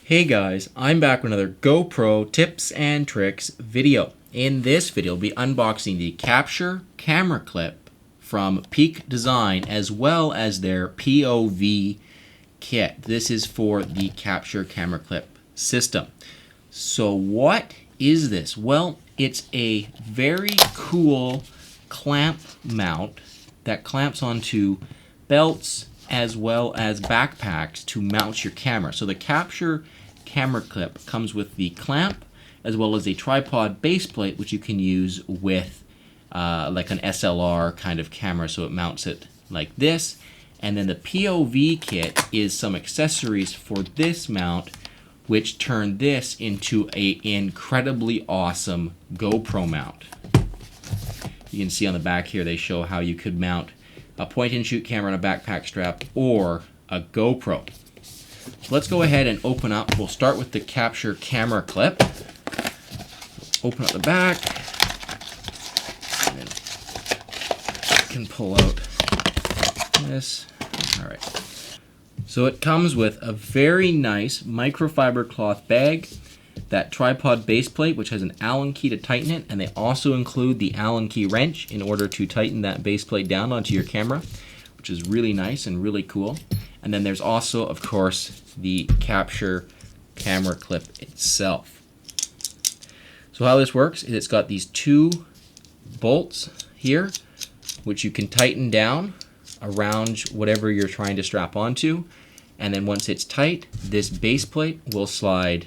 Hey guys, I'm back with another GoPro tips and tricks video. In this video, we'll be unboxing the Capture camera clip from Peak Design as well as their POV kit. This is for the Capture camera clip system. So what is this? Well, it's a very cool clamp mount that clamps onto belts as well as backpacks to mount your camera. So the Capture camera clip comes with the clamp as well as a tripod base plate, which you can use with like an SLR kind of camera, so it mounts it like this. And then the POV kit is some accessories for this mount, which turn this into an incredibly awesome GoPro mount. You can see on the back here they show how you could mount a point-and-shoot camera on a backpack strap or a GoPro. So let's go ahead and open up. We'll start with the Capture camera clip. Open up the back. And then you can pull out this. All right. So it comes with a very nice microfiber cloth bag, that tripod base plate, which has an Allen key to tighten it, and they also include the Allen key wrench in order to tighten that base plate down onto your camera, which is really nice and really cool. And then there's also, of course, the Capture camera clip itself. So how this works is it's got these two bolts here, which you can tighten down around whatever you're trying to strap onto. And then once it's tight, this base plate will slide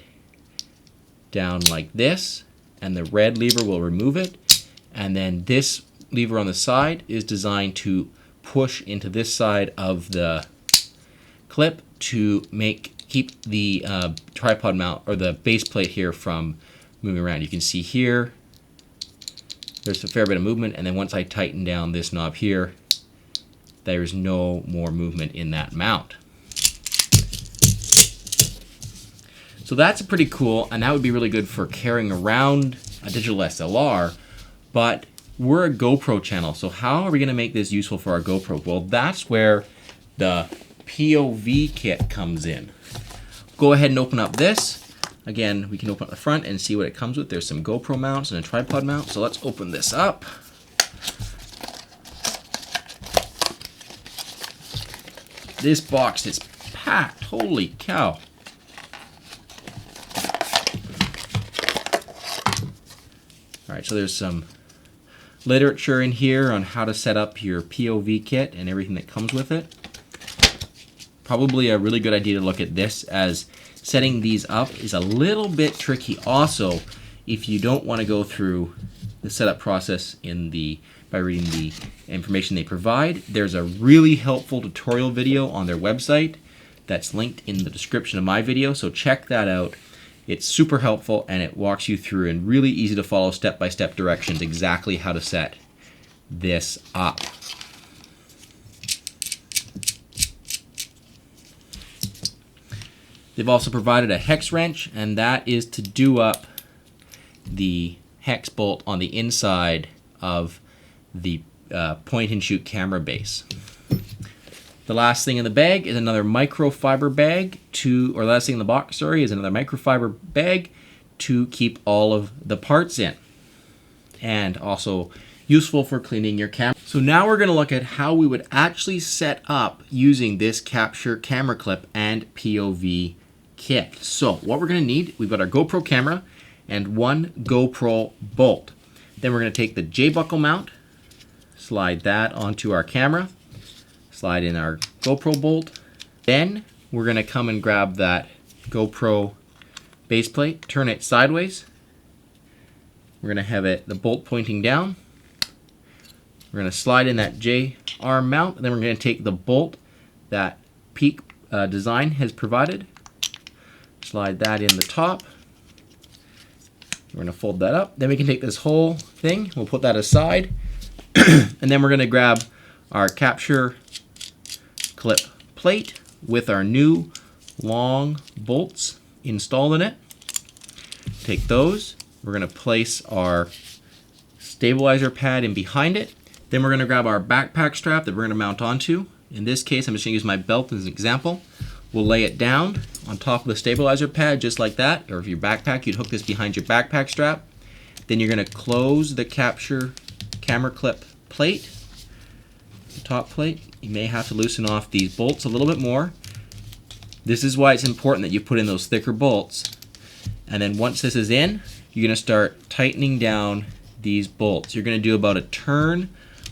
down like this, and the red lever will remove it, and then this lever on the side is designed to push into this side of the clip to keep the tripod mount or the base plate here from moving around. You can see here there's a fair bit of movement, and then once I tighten down this knob here, there's no more movement in that mount. So that's pretty cool, and that would be really good for carrying around a digital SLR, but we're a GoPro channel, so how are we going to make this useful for our GoPro? Well, that's where the POV kit comes in. Go ahead and open up this. Again, we can open up the front and see what it comes with. There's some GoPro mounts and a tripod mount, so let's open this up. This box is packed, holy cow. Alright, so there's some literature in here on how to set up your POV kit and everything that comes with it. Probably a really good idea to look at this, as setting these up is a little bit tricky also if you don't want to go through the setup process by reading the information they provide. There's a really helpful tutorial video on their website that's linked in the description of my video, so check that out. It's super helpful, and it walks you through in really easy to follow step-by-step directions exactly how to set this up. They've also provided a hex wrench, and that is to do up the hex bolt on the inside of the point-and-shoot camera base. The last thing in the bag is another microfiber bag last thing in the box, sorry, is another microfiber bag to keep all of the parts in. And also useful for cleaning your camera. So now we're going to look at how we would actually set up using this Capture camera clip and POV kit. So what we're going to need, we've got our GoPro camera and one GoPro bolt. Then we're going to take the J-buckle mount, slide that onto our camera, slide in our GoPro bolt. Then we're going to come and grab that GoPro base plate, turn it sideways. We're going to have the bolt pointing down. We're going to slide in that J-arm mount, and then we're going to take the bolt that Peak Design has provided, slide that in the top. We're going to fold that up. Then we can take this whole thing, we'll put that aside, and then we're going to grab our Capture clip plate with our new long bolts installed in it. Take those. We're going to place our stabilizer pad in behind it. Then we're going to grab our backpack strap that we're going to mount onto. In this case, I'm just going to use my belt as an example. We'll lay it down on top of the stabilizer pad just like that, or if your backpack, you'd hook this behind your backpack strap. Then you're going to close the capture camera clip plate, the top plate. You may have to loosen off these bolts a little bit more. This is why it's important that you put in those thicker bolts. And then once this is in, you're going to start tightening down these bolts. You're going to do about a turn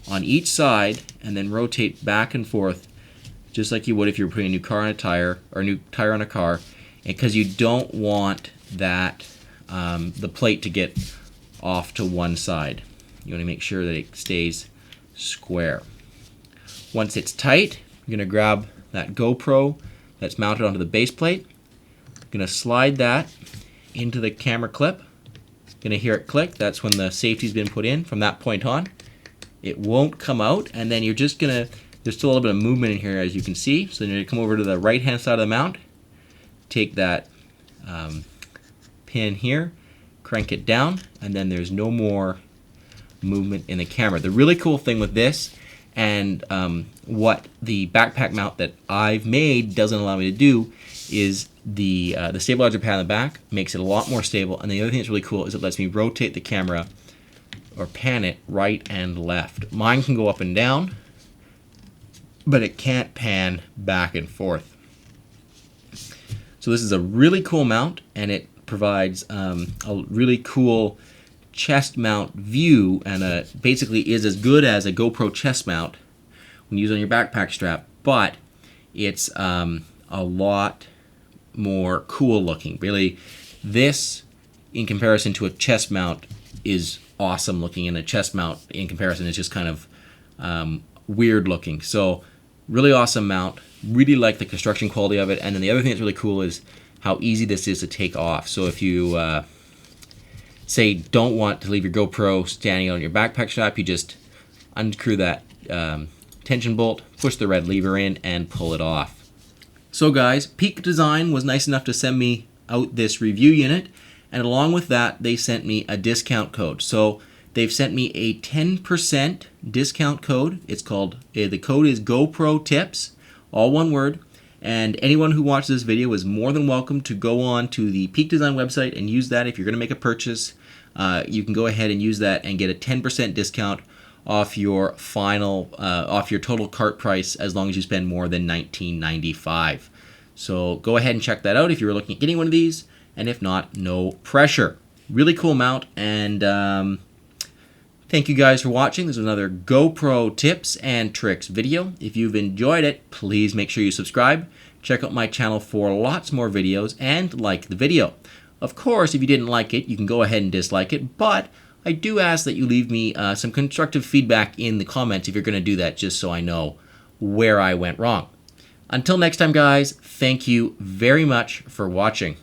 on each side and then rotate back and forth just like you would if you were putting a new car on a tire, or a new tire on a car, because you don't want that the plate to get off to one side. You want to make sure that it stays square. Once it's tight, you're going to grab that GoPro that's mounted onto the base plate. You're going to slide that into the camera clip. You're going to hear it click. That's when the safety's been put in. From that point on, it won't come out, and then you're just going to, there's still a little bit of movement in here, as you can see. So then you're going to come over to the right hand side of the mount, take that pin here, crank it down, and then there's no more movement in the camera. The really cool thing with this, and what the backpack mount that I've made doesn't allow me to do, is the stabilizer pad on the back makes it a lot more stable. And the other thing that's really cool is it lets me rotate the camera or pan it right and left. Mine can go up and down, but it can't pan back and forth. So this is a really cool mount, and it provides a really cool chest mount view, and basically is as good as a GoPro chest mount when used on your backpack strap, but it's a lot more cool looking. Really, this in comparison to a chest mount is awesome looking, and a chest mount in comparison is just kind of weird looking. So really awesome mount. Really like the construction quality of it. And then the other thing that's really cool is how easy this is to take off. So if you say don't want to leave your GoPro standing on your backpack strap, you just unscrew that tension bolt, push the red lever in, and pull it off. So guys, Peak Design was nice enough to send me out this review unit, and along with that they sent me a discount code. So they've sent me a 10% discount code. It's called, the code is GoPro Tips, all one word. And anyone who watches this video is more than welcome to go on to the Peak Design website and use that. If you're going to make a purchase, you can go ahead and use that and get a 10% discount off your final, off your total cart price, as long as you spend more than $19.95. So go ahead and check that out if you're looking at getting one of these, and if not, no pressure. Really cool mount, and thank you guys for watching. This is another GoPro tips and tricks video. If you've enjoyed it, please make sure you subscribe. Check out my channel for lots more videos, and like the video. Of course, if you didn't like it, you can go ahead and dislike it, but I do ask that you leave me some constructive feedback in the comments if you're going to do that, just so I know where I went wrong. Until next time, guys, thank you very much for watching.